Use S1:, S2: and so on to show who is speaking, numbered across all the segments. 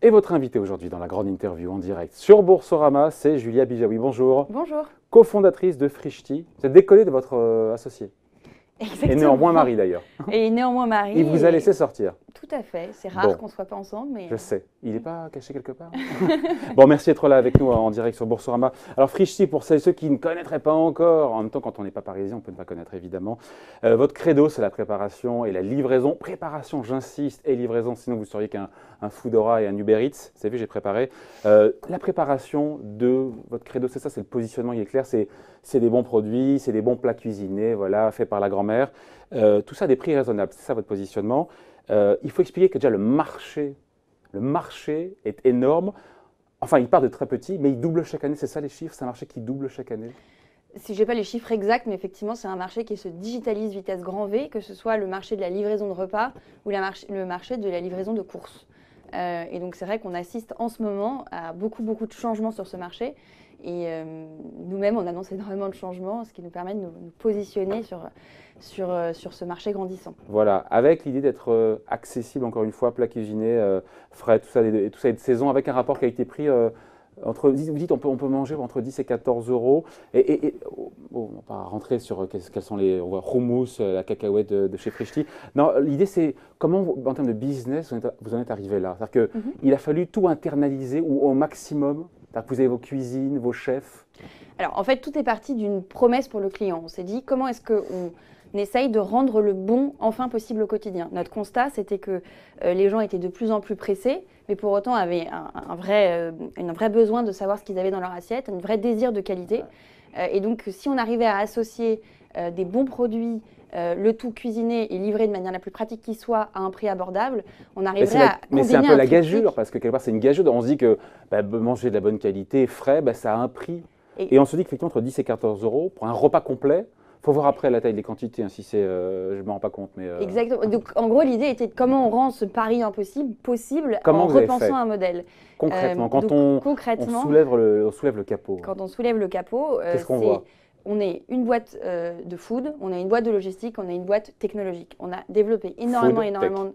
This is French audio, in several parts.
S1: Et votre invité aujourd'hui dans la grande interview en direct sur Boursorama, c'est Julia Bijawi. Bonjour.
S2: Bonjour.
S1: Cofondatrice de Frishti. Vous êtes décollée de votre associé.
S2: Exactement.
S1: Et néanmoins mari d'ailleurs.
S2: Et néanmoins mari.
S1: Il vous a laissé sortir.
S2: Tout à fait. C'est rare
S1: Bon.
S2: qu'on ne soit pas ensemble. Mais...
S1: Je sais. Il n'est pas caché quelque part. Bon, merci d'être là avec nous en direct sur Boursorama. Alors Frishti, pour celles et ceux qui ne connaîtraient pas encore, en même temps quand on n'est pas parisien, on peut ne pas connaître évidemment. Votre credo, c'est la préparation et la livraison. Préparation, j'insiste, et livraison, sinon vous seriez qu'un Foodora et un Uber Eats. Vous avez vu, j'ai préparé. La préparation de votre credo, c'est ça, c'est le positionnement, il est clair, c'est des bons produits, c'est des bons plats cuisinés, voilà, faits par la grand-mère. Tout ça à des prix raisonnables, c'est ça votre positionnement. Il faut expliquer que déjà le marché est énorme. Enfin, il part de très petit, mais il double chaque année. C'est ça les chiffres? C'est un marché qui double chaque année?
S2: Si je n'ai pas les chiffres exacts, mais effectivement, c'est un marché qui se digitalise vitesse grand V, que ce soit le marché de la livraison de repas ou le marché de la livraison de courses. Et donc, c'est vrai qu'on assiste en ce moment à beaucoup de changements sur ce marché. Et nous-mêmes, on annonce énormément de changements, ce qui nous permet de nous positionner sur ce marché grandissant.
S1: Voilà, avec l'idée d'être accessible, encore une fois, plat cuisiné, frais, tout ça est de saison, avec un rapport qualité-prix vous dites on peut manger entre 10 et 14 euros. On va pas rentrer sur quels sont les hummus, la cacahuète de chez Frishti. Non, l'idée c'est comment, en termes de business, vous en êtes arrivé là. C'est-à-dire qu'il a fallu tout internaliser ou au maximum. C'est-à-dire que vous avez vos cuisines, vos chefs.
S2: Alors en fait, tout est parti d'une promesse pour le client. On s'est dit comment est-ce qu'on essaye de rendre le bon enfin possible au quotidien. Notre constat, c'était que les gens étaient de plus en plus pressés, mais pour autant avaient un vrai besoin de savoir ce qu'ils avaient dans leur assiette, un vrai désir de qualité. Et donc, si on arrivait à associer des bons produits, le tout cuisiné et livré de manière la plus pratique qui soit à un prix abordable, on arriverait à combiner.
S1: Mais c'est un peu la gageure, parce que quelque part c'est une gageure. On se dit que manger de la bonne qualité, frais, ça a un prix. Et on se dit qu'effectivement entre 10 et 14 euros pour un repas complet. Il faut voir après la taille des quantités, hein, si c'est, je ne me rends pas compte. Mais
S2: Exactement. Donc, en gros, l'idée était de comment on rend ce pari impossible possible
S1: comment
S2: en repensant un modèle.
S1: Concrètement, quand on soulève le capot.
S2: Quand on soulève le capot,
S1: qu'est-ce qu'on voit?
S2: On est une boîte de food, on a une boîte de logistique, on a une boîte technologique. On a développé énormément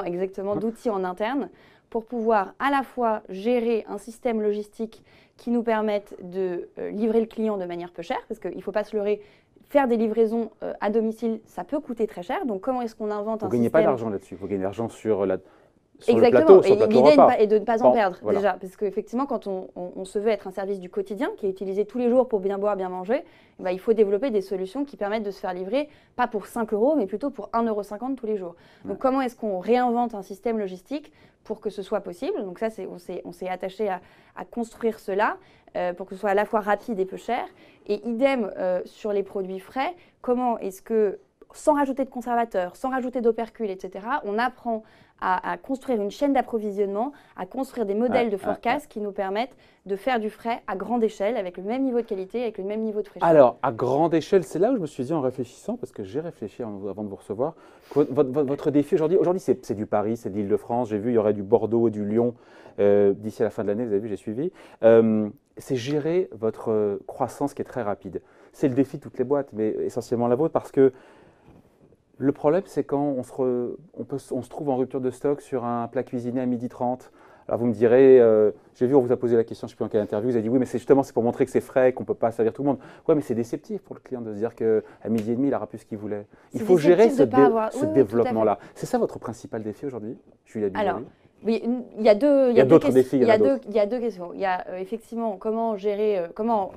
S2: exactement d'outils en interne pour pouvoir à la fois gérer un système logistique qui nous permette de livrer le client de manière peu chère, parce qu'il ne faut pas se leurrer, faire des livraisons à domicile, ça peut coûter très cher. Donc comment est-ce qu'on invente un système?
S1: Vous ne gagnez pas d'argent là-dessus, vous gagnez de l'argent sur
S2: Exactement.
S1: le plateau.
S2: L'idée est de ne pas en perdre
S1: voilà.
S2: déjà, parce qu'effectivement, quand on se veut être un service du quotidien qui est utilisé tous les jours pour bien boire, bien manger, il faut développer des solutions qui permettent de se faire livrer, pas pour 5 euros, mais plutôt pour 1,50 € tous les jours. Donc comment est-ce qu'on réinvente un système logistique pour que ce soit possible? Donc ça, on s'est attaché à construire cela pour que ce soit à la fois rapide et peu cher. Et idem sur les produits frais, comment est-ce que, sans rajouter de conservateurs, sans rajouter d'opercules, etc., on apprend à construire une chaîne d'approvisionnement, à construire des modèles de forecast qui nous permettent de faire du frais à grande échelle, avec le même niveau de qualité, avec le même niveau de fraîcheur.
S1: Alors, à grande échelle, c'est là où je me suis dit en réfléchissant, parce que j'ai réfléchi avant de vous recevoir, que votre défi aujourd'hui c'est du Paris, c'est de l'Île-de-France, j'ai vu, il y aurait du Bordeaux et du Lyon d'ici à la fin de l'année, vous avez vu, j'ai suivi. C'est gérer votre croissance qui est très rapide. C'est le défi de toutes les boîtes, mais essentiellement la vôtre, parce que le problème, c'est quand on se trouve en rupture de stock sur un plat cuisiné à 12h30. Alors vous me direz, j'ai vu, on vous a posé la question, je ne sais plus en quelle interview, vous avez dit oui, mais c'est pour montrer que c'est frais, qu'on ne peut pas servir tout le monde. Oui, mais c'est déceptif pour le client de se dire qu'à 12h30, il n'aura plus ce qu'il voulait. Il faut gérer ce développement-là. C'est ça votre principal défi aujourd'hui, Julia Bijawi?
S2: Alors, oui, il y a d'autres défis. Il y a deux questions. Il y a effectivement comment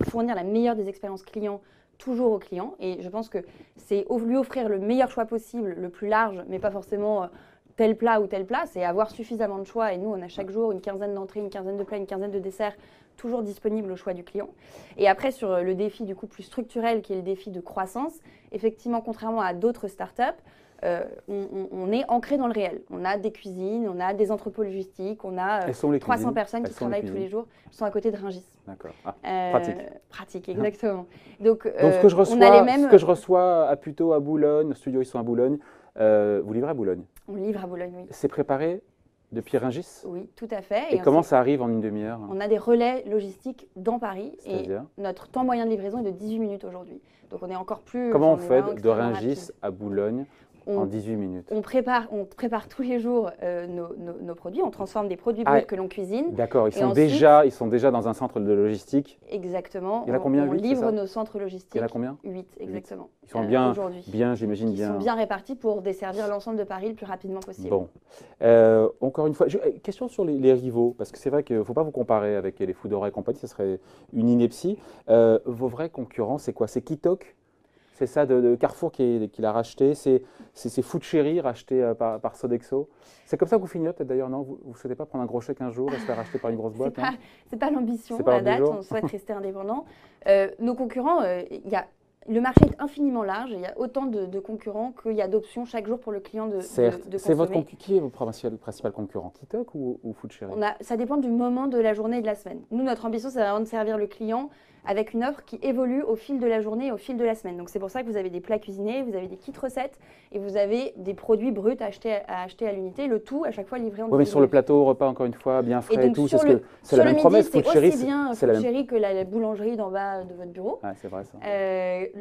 S2: fournir la meilleure des expériences clients toujours au client. Et je pense que c'est lui offrir le meilleur choix possible, le plus large, mais pas forcément tel plat ou tel plat. C'est avoir suffisamment de choix. Et nous, on a chaque jour une quinzaine d'entrées, une quinzaine de plats, une quinzaine de desserts, toujours disponibles au choix du client. Et après, sur le défi du coup plus structurel, qui est le défi de croissance, effectivement, contrairement à d'autres startups, on est ancré dans le réel. On a des cuisines, on a des entrepôts logistiques, on a 300 personnes qui travaillent tous les jours. Elles sont à côté de Rungis.
S1: D'accord. Pratique.
S2: Pratique, exactement. Donc
S1: ce que je reçois à Puteaux, à Boulogne, nos studios ils sont à Boulogne, vous livrez à Boulogne?
S2: On livre à Boulogne, oui.
S1: C'est préparé depuis Rungis?
S2: Oui, tout à fait.
S1: Et comment ça arrive en une demi-heure?
S2: On a des relais logistiques dans Paris et notre temps moyen de livraison est de 18 minutes aujourd'hui. Donc on est encore plus...
S1: Comment on fait de Rungis à Boulogne? En 18 minutes.
S2: On prépare tous les jours nos produits, on transforme des produits bruts que l'on cuisine.
S1: D'accord, ils sont déjà dans un centre de logistique.
S2: Exactement.
S1: Il y en a combien?
S2: On livre nos centres logistiques.
S1: Il y en a combien?
S2: 8, exactement.
S1: Ils sont j'imagine bien.
S2: Ils sont bien répartis pour desservir l'ensemble de Paris le plus rapidement possible.
S1: Bon. Encore une fois, question sur les rivaux, parce que c'est vrai qu'il ne faut pas vous comparer avec les Foodora et compagnie, ce serait une ineptie. Vos vrais concurrents, c'est quoi? C'est Kitok? C'est ça de Carrefour qui l'a racheté. C'est Food Chéri racheté par Sodexo. C'est comme ça que vous finissez peut-être d'ailleurs, non? Vous ne souhaitez pas prendre un gros chèque un jour et se faire racheter par une grosse boîte?
S2: C'est pas l'ambition à la date. On souhaite rester indépendant. Nos concurrents, le marché est infiniment large. Il y a autant de concurrents qu'il y a d'options chaque jour pour le client de consommer.
S1: Qui est votre principal concurrent? Kitok ou Food Chéri?
S2: Ça dépend du moment de la journée et de la semaine. Nous, notre ambition, c'est vraiment de servir le client avec une offre qui évolue au fil de la journée et au fil de la semaine. Donc c'est pour ça que vous avez des plats cuisinés, vous avez des kits recettes et vous avez des produits bruts à acheter à l'unité, le tout à chaque fois livré en
S1: Oui, mais sur le plateau, repas encore une fois, bien frais et tout.
S2: C'est la même promesse. C'est aussi bien Food Chéri que la boulangerie d'en bas de votre bureau.
S1: Ah, c'est vrai ça.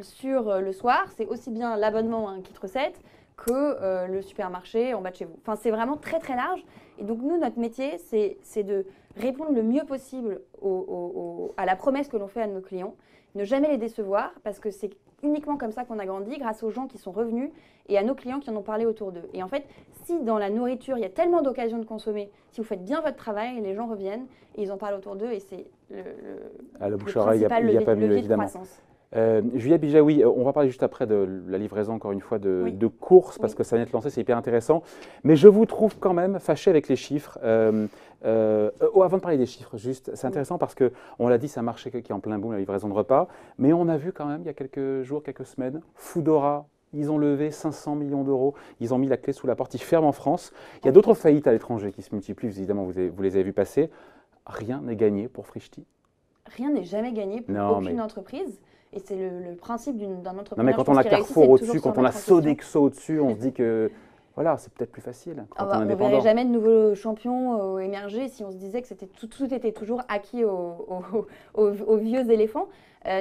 S2: Sur le soir, c'est aussi bien l'abonnement à un kit recette que le supermarché en bas de chez vous. Enfin, c'est vraiment très très large. Et donc nous, notre métier, c'est de répondre le mieux possible à la promesse que l'on fait à nos clients, ne jamais les décevoir, parce que c'est uniquement comme ça qu'on a grandi, grâce aux gens qui sont revenus et à nos clients qui en ont parlé autour d'eux. Et en fait, si dans la nourriture, il y a tellement d'occasions de consommer, si vous faites bien votre travail, les gens reviennent et ils en parlent autour d'eux et c'est le principal levier de croissance.
S1: Juliette Bijaoui, on va parler juste après de la livraison, encore une fois, de courses, parce que ça vient de lancer, c'est hyper intéressant. Mais je vous trouve quand même fâché avec les chiffres. Avant de parler des chiffres, juste, c'est intéressant parce qu'on l'a dit, c'est un marché qui est en plein boom, la livraison de repas. Mais on a vu quand même, il y a quelques jours, quelques semaines, Foodora, ils ont levé 500 millions d'euros. Ils ont mis la clé sous la porte, ils ferment en France. Il y a d'autres faillites à l'étranger qui se multiplient, évidemment, vous les avez vues passer. Rien n'est gagné pour Frischti.
S2: Rien n'est jamais gagné pour aucune entreprise. Et c'est le principe d'un entrepreneur.
S1: Non, mais quand on a Carrefour au-dessus, quand on a Sodexo au-dessus, on se dit que voilà, c'est peut-être plus facile quand on est indépendant.
S2: On ne verrait jamais de nouveaux champions émerger si on se disait que tout était toujours acquis aux vieux éléphants.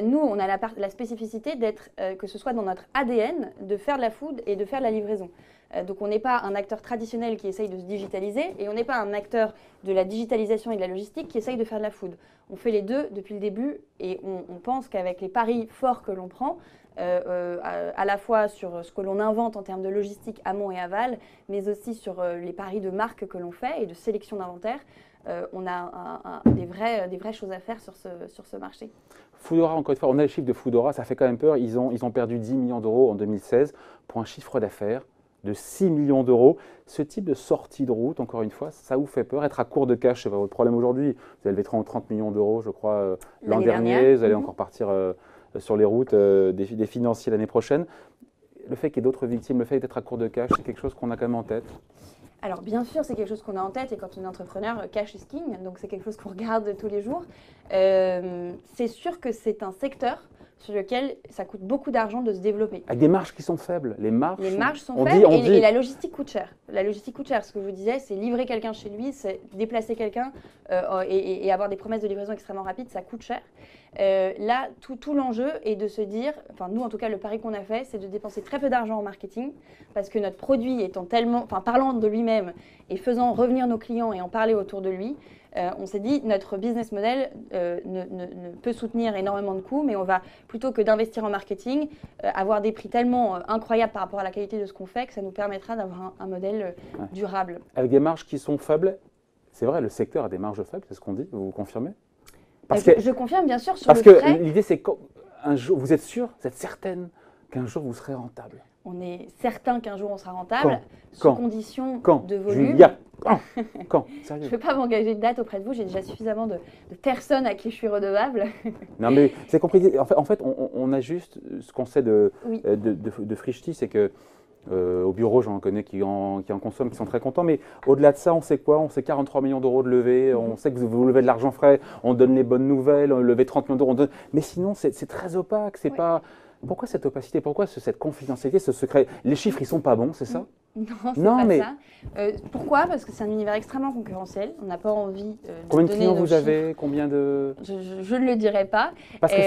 S2: Nous, on a la spécificité d'être, que ce soit dans notre ADN, de faire de la food et de faire de la livraison. Donc on n'est pas un acteur traditionnel qui essaye de se digitaliser et on n'est pas un acteur de la digitalisation et de la logistique qui essaye de faire de la food. On fait les deux depuis le début et on pense qu'avec les paris forts que l'on prend, à la fois sur ce que l'on invente en termes de logistique amont et aval, mais aussi sur les paris de marque que l'on fait et de sélection d'inventaire, on a des vraies choses à faire sur ce marché.
S1: Foodora, encore une fois, on a les chiffres de Foodora, ça fait quand même peur. Ils ont perdu 10 millions d'euros en 2016 pour un chiffre d'affaires de 6 millions d'euros. Ce type de sortie de route, encore une fois, ça vous fait peur? Être à court de cash, c'est pas votre problème aujourd'hui. Vous avez levé 30 millions d'euros, je crois, l'an dernier. Vous allez encore partir sur les routes des financiers l'année prochaine. Le fait qu'il y ait d'autres victimes, le fait d'être à court de cash, c'est quelque chose qu'on a quand même en tête?
S2: Alors bien sûr, c'est quelque chose qu'on a en tête et quand on est entrepreneur, cash is king, donc c'est quelque chose qu'on regarde tous les jours. C'est sûr que c'est un secteur sur lequel ça coûte beaucoup d'argent de se développer.
S1: Avec des marges qui sont faibles. Les marges
S2: sont faibles et la logistique coûte cher. La logistique coûte cher. Ce que je vous disais, c'est livrer quelqu'un chez lui, c'est déplacer quelqu'un et avoir des promesses de livraison extrêmement rapides, ça coûte cher. Là, tout l'enjeu est de se dire, enfin nous en tout cas, le pari qu'on a fait, c'est de dépenser très peu d'argent en marketing parce que notre produit étant parlant de lui-même et faisant revenir nos clients et en parler autour de lui, on s'est dit notre business model ne peut soutenir énormément de coûts, mais on va plutôt que d'investir en marketing, avoir des prix tellement incroyables par rapport à la qualité de ce qu'on fait que ça nous permettra d'avoir un modèle durable.
S1: Avec des marges qui sont faibles, c'est vrai, le secteur a des marges faibles, c'est ce qu'on dit, vous confirmez?
S2: Je confirme bien sûr sur
S1: parce
S2: le
S1: frais.
S2: Parce
S1: que l'idée c'est qu'un jour, vous êtes sûr, vous êtes certaine qu'un jour vous serez rentable?
S2: On est certain qu'un jour on sera rentable, sous condition de volume.
S1: Julia, quand
S2: je ne peux pas m'engager de date auprès de vous, j'ai déjà suffisamment de personnes à qui je suis redevable.
S1: Non mais c'est compliqué. En fait, on a juste ce qu'on sait de Frischti, c'est que au bureau, j'en connais qui en consomment, qui sont très contents. Mais au-delà de ça, on sait quoi? On sait 43 millions d'euros de levée, on sait que vous levez de l'argent frais, on donne les bonnes nouvelles, on levez 30 millions d'euros. Mais sinon, c'est très opaque. C'est pas. Pourquoi cette opacité? Pourquoi cette confidentialité, ce secret? Les chiffres, ils sont pas bons, c'est ça?
S2: Non, c'est pas ça. Pourquoi? Parce que c'est un univers extrêmement concurrentiel. On n'a pas envie de
S1: Combien de
S2: donner
S1: clients
S2: nos
S1: vous
S2: chiffres.
S1: avez? Combien de...
S2: Je ne le dirai pas.
S1: Parce que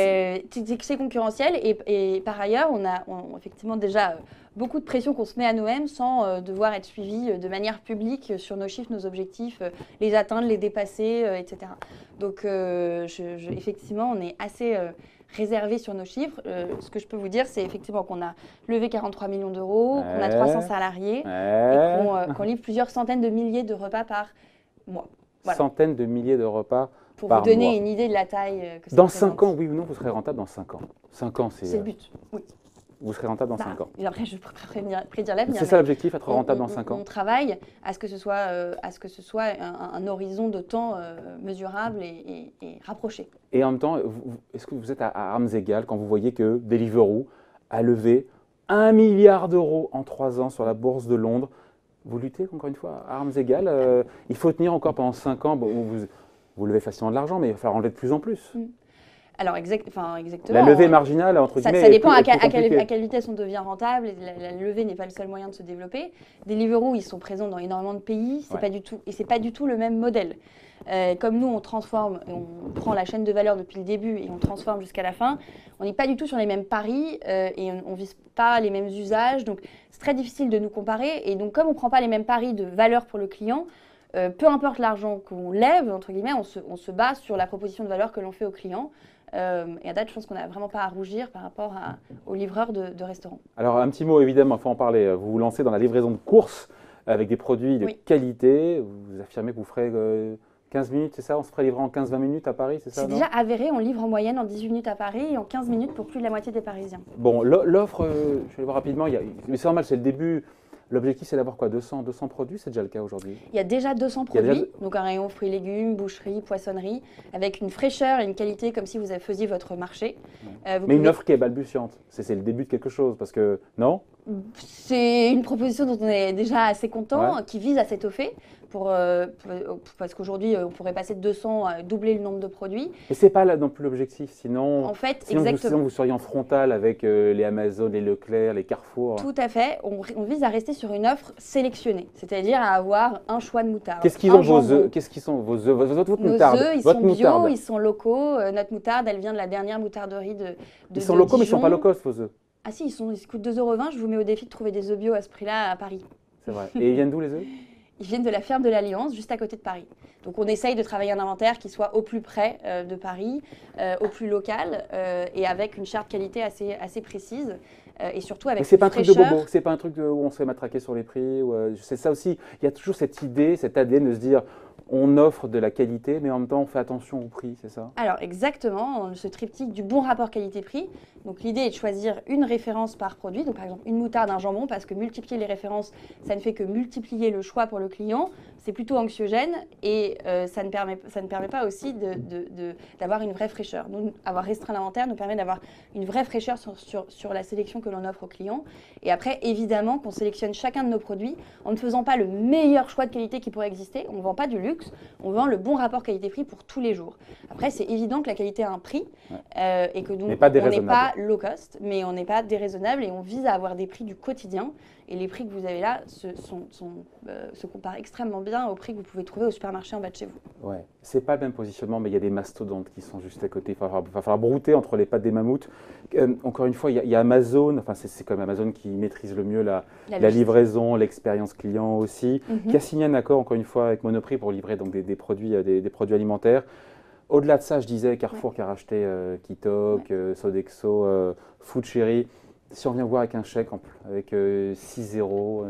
S2: C'est concurrentiel et par ailleurs, on a effectivement déjà beaucoup de pression qu'on se met à nous-mêmes sans devoir être suivi de manière publique sur nos chiffres, nos objectifs, les atteindre, les dépasser, etc. Donc, effectivement, on est assez réservé sur nos chiffres. Ce que je peux vous dire, c'est effectivement qu'on a levé 43 millions d'euros, qu'on a 300 salariés et qu'on livre plusieurs centaines de milliers de repas par mois. Voilà.
S1: Centaines de milliers de repas
S2: Pour
S1: par
S2: vous donner
S1: mois.
S2: une idée de la taille que ça
S1: Dans
S2: représente.
S1: 5 ans, oui ou non, vous serez rentable dans 5 ans? 5 ans,
S2: C'est le but, oui.
S1: Vous serez rentable dans
S2: Bah,
S1: 5 ans.
S2: et après, je peux prédire l'avenir.
S1: C'est ça l'objectif, être rentable dans 5 ans.
S2: On travaille à ce que ce soit un horizon de temps mesurable et rapproché.
S1: Et en même temps, est-ce que vous êtes à armes égales quand vous voyez que Deliveroo a levé 1 milliard d'euros en 3 ans sur la bourse de Londres? Vous luttez encore une fois à armes égales. Il faut tenir encore pendant 5 ans. Bon, vous levez facilement de l'argent, mais il va falloir en lever de plus en plus.
S2: Alors exactement.
S1: La levée marginale, entre guillemets,
S2: ça dépend
S1: est
S2: à
S1: plus
S2: quelle vitesse on devient rentable. La levée n'est pas le seul moyen de se développer. Deliveroo, ils sont présents dans énormément de pays. C'est pas du tout le même modèle. Comme nous, on transforme, on prend la chaîne de valeur depuis le début et on transforme jusqu'à la fin. On n'est pas du tout sur les mêmes paris et on ne vise pas les mêmes usages. Donc, c'est très difficile de nous comparer. Et donc, comme on ne prend pas les mêmes paris de valeur pour le client, peu importe l'argent qu'on lève, entre guillemets, on se base sur la proposition de valeur que l'on fait au client. Et à date, je pense qu'on n'a vraiment pas à rougir par rapport aux livreurs de restaurants.
S1: Alors, un petit mot, évidemment, il faut en parler. Vous vous lancez dans la livraison de courses avec des produits de qualité. Vous affirmez que vous ferez 15 minutes, c'est ça? On se ferait livrer en 15-20 minutes à Paris, c'est ça?
S2: C'est déjà avéré, on livre en moyenne en 18 minutes à Paris et en 15 minutes pour plus de la moitié des Parisiens.
S1: Bon, l'offre, je vais aller voir rapidement, mais c'est normal, c'est le début. L'objectif, c'est d'avoir quoi? 200 produits? C'est déjà le cas aujourd'hui?
S2: Il y a déjà 200 produits, donc un rayon fruits et légumes, boucherie, poissonnerie, avec une fraîcheur et une qualité comme si vous faisiez votre marché.
S1: Mais une offre qui est balbutiante, c'est le début de quelque chose, parce que, non?
S2: C'est une proposition dont on est déjà assez content, qui vise à s'étoffer, parce qu'aujourd'hui, on pourrait passer de 200 à doubler le nombre de produits.
S1: Et ce n'est pas là non plus l'objectif, sinon,
S2: en fait,
S1: sinon vous seriez en frontal avec les Amazon, les Leclerc, les Carrefour.
S2: Tout à fait, on vise à rester sur une offre sélectionnée, c'est-à-dire à avoir un choix de moutarde.
S1: Qu'est-ce qu'ils ont vos œufs? Qu'est-ce qu'ils sont vos œufs? Votre moutarde?
S2: Nos œufs, ils sont bio, ils sont locaux. Notre moutarde, elle vient de la dernière moutarderie de
S1: Ils sont locaux,
S2: Dijon.
S1: mais ils ne sont pas low cost, vos œufs.
S2: Ah si, ils coûtent 2,20 €. Je vous mets au défi de trouver des œufs bio à ce prix-là à Paris.
S1: C'est vrai. Et ils viennent d'où les œufs?
S2: Ils viennent de la ferme de l'Alliance, juste à côté de Paris. Donc on essaye de travailler un inventaire qui soit au plus près de Paris, au plus local et avec une charte qualité assez précise. Et surtout avec
S1: mais c'est pas un
S2: fraîcheur.
S1: truc de bobo, c'est pas un truc où on se fait matraquer sur les prix. C'est ça aussi, il y a toujours cette idée, cet ADN de se dire on offre de la qualité, mais en même temps on fait attention au prix, c'est ça?
S2: Alors exactement, ce triptyque du bon rapport qualité-prix. Donc l'idée est de choisir une référence par produit, donc par exemple une moutarde, un jambon, parce que multiplier les références, ça ne fait que multiplier le choix pour le client. C'est plutôt anxiogène et ça ne permet pas aussi d'avoir une vraie fraîcheur. Nous, avoir restreint l'inventaire nous permet d'avoir une vraie fraîcheur sur la sélection que l'on offre aux clients. Et après, évidemment, qu'on sélectionne chacun de nos produits en ne faisant pas le meilleur choix de qualité qui pourrait exister. On ne vend pas du luxe, on vend le bon rapport qualité-prix pour tous les jours. Après, c'est évident que la qualité a un prix et que donc on n'est pas low cost, mais on n'est pas déraisonnable et on vise à avoir des prix du quotidien. Et les prix que vous avez là se comparent extrêmement bien aux prix que vous pouvez trouver au supermarché en bas de chez vous.
S1: Ouais, c'est pas le même positionnement, mais il y a des mastodontes qui sont juste à côté. Il va falloir brouter entre les pattes des mammouths. Encore une fois, il y a Amazon, enfin c'est quand même Amazon qui maîtrise le mieux la livraison, l'expérience client aussi, qui a signé un accord, encore une fois, avec Monoprix pour livrer donc, des produits alimentaires. Au-delà de ça, je disais Carrefour qui a racheté Kitok, Sodexo, Food Cherry. Si on vient voir avec un chèque, avec 6-0,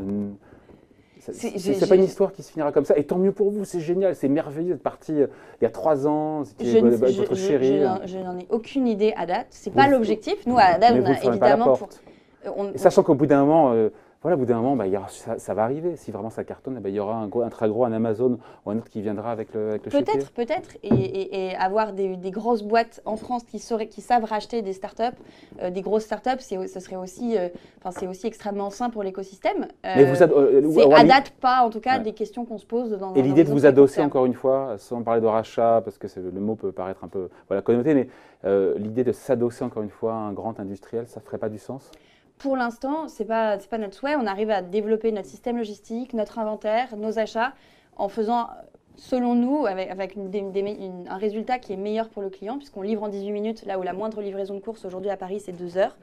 S1: c'est pas une histoire qui se finira comme ça. Et tant mieux pour vous, c'est génial, c'est merveilleux d'être parti il y a 3 ans, c'était votre chérie.
S2: Je n'en ai aucune idée à date, c'est pas l'objectif. Nous, à date, on a évidemment...
S1: Sachant qu'au bout d'un moment, voilà, au bout d'un moment, ça va arriver. Si vraiment ça cartonne, il y aura un très gros, un Amazon ou un autre qui viendra avec le chéquier.
S2: Peut-être. Et avoir des grosses boîtes en France qui savent racheter des startups, des grosses startups, c'est aussi extrêmement sain pour l'écosystème.
S1: Mais
S2: ça date pas, en tout cas,
S1: ouais.
S2: des questions qu'on se pose dans
S1: Et l'idée de vous adosser, encore une fois, sans parler de rachat, parce que le mot peut paraître un peu connoté, mais l'idée de s'adosser, encore une fois, à un grand industriel, ça ne ferait pas du sens?
S2: Pour l'instant, ce n'est pas notre souhait. On arrive à développer notre système logistique, notre inventaire, nos achats, en faisant, selon nous, avec un résultat qui est meilleur pour le client, puisqu'on livre en 18 minutes, là où la moindre livraison de course aujourd'hui à Paris, c'est 2 heures.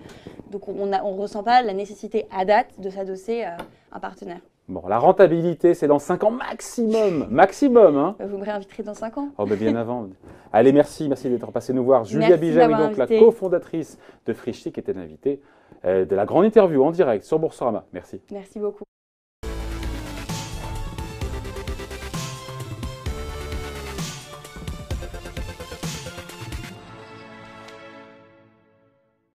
S2: Donc on ne ressent pas la nécessité à date de s'adosser à un partenaire.
S1: Bon, la rentabilité, c'est dans 5 ans maximum. Maximum, hein.
S2: Vous me réinviterez dans 5 ans?
S1: Oh, bien avant. Allez, merci d'être passé nous voir. Julia
S2: Merci
S1: Bijawi, donc
S2: invité.
S1: la cofondatrice de Frischti, qui était l'invitée de la grande interview en direct sur Boursorama. Merci.
S2: Merci beaucoup.